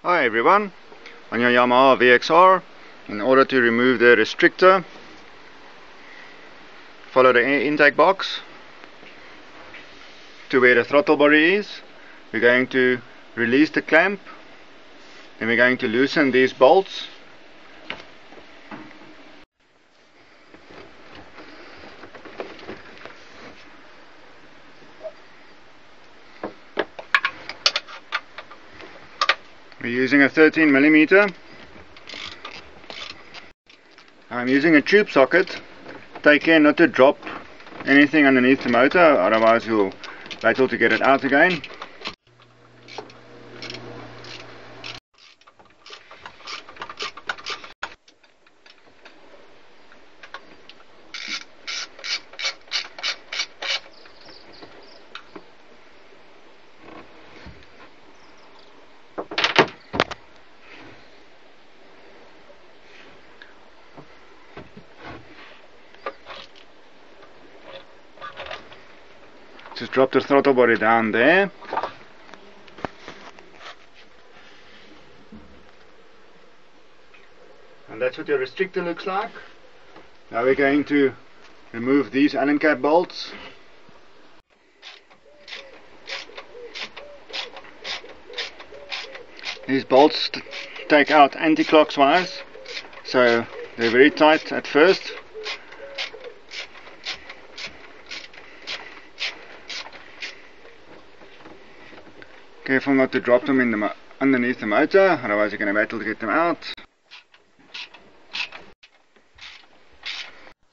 Hi everyone, on your Yamaha VXR, in order to remove the restrictor, follow the air intake box to where the throttle body is. We're going to release the clamp, then we're going to loosen these bolts. We're using a 13mm. I'm using a tube socket. Take care not to drop anything underneath the motor, otherwise you'll battle to get it out again. Just drop the throttle body down there. And that's what your restrictor looks like. Now we're going to remove these Allen cap bolts. These bolts take out anti-clockwise, so they're very tight at first. Careful not to drop them in underneath the motor, otherwise you're going to battle to get them out.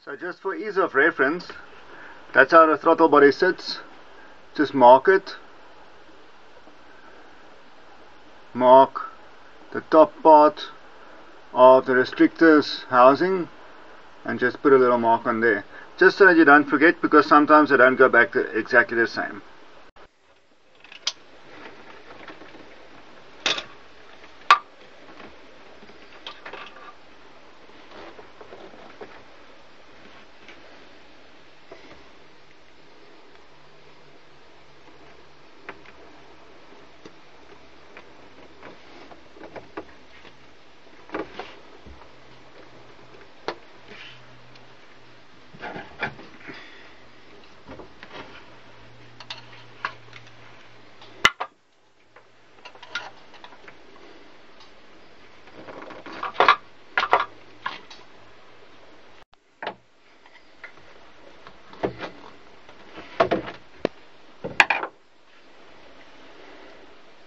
So just for ease of reference, that's how the throttle body sits. Just mark it. Mark the top part of the restrictor's housing and just put a little mark on there. Just so that you don't forget, because sometimes they don't go back to exactly the same.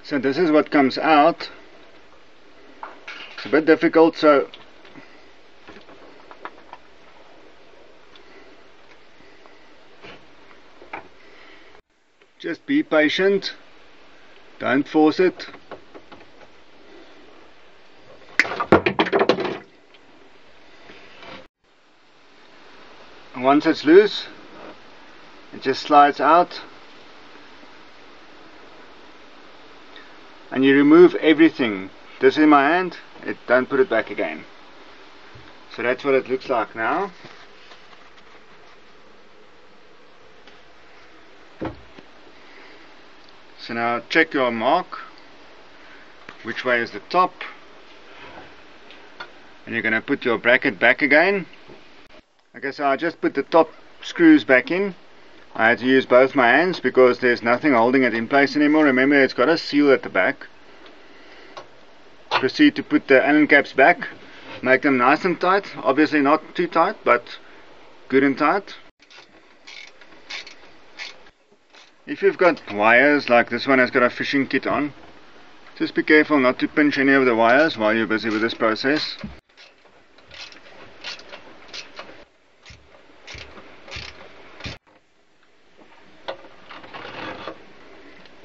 So this is what comes out. It's a bit difficult, so just be patient, don't force it. And once it's loose, it just slides out. And you remove everything. This in my hand, don't put it back again. So that's what it looks like now. So now check your mark. Which way is the top? And you're going to put your bracket back again. Okay, so I just put the top screws back in. I had to use both my hands because there's nothing holding it in place anymore. Remember, it's got a seal at the back. Proceed to put the Allen caps back. Make them nice and tight. Obviously not too tight, but good and tight. If you've got wires, like this one has got a fishing kit on, just be careful not to pinch any of the wires while you're busy with this process.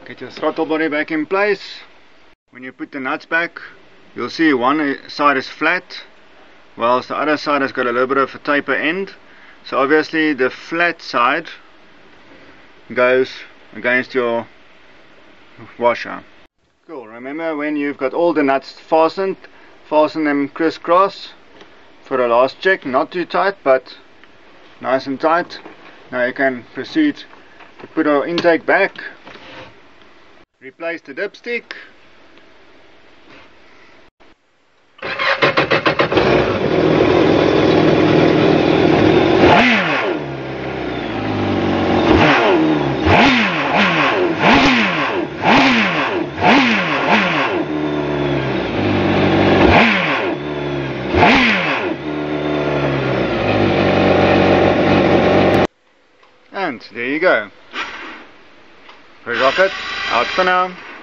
Get your throttle body back in place. When you put the nuts back, you'll see one side is flat, whilst the other side has got a little bit of a taper end. So obviously the flat side goes against your washer. Cool, remember when you've got all the nuts fastened, fasten them crisscross for the last check. Not too tight, but nice and tight. Now you can proceed to put our intake back. Replace the dipstick. Excellent, there you go. Rocket, out for now.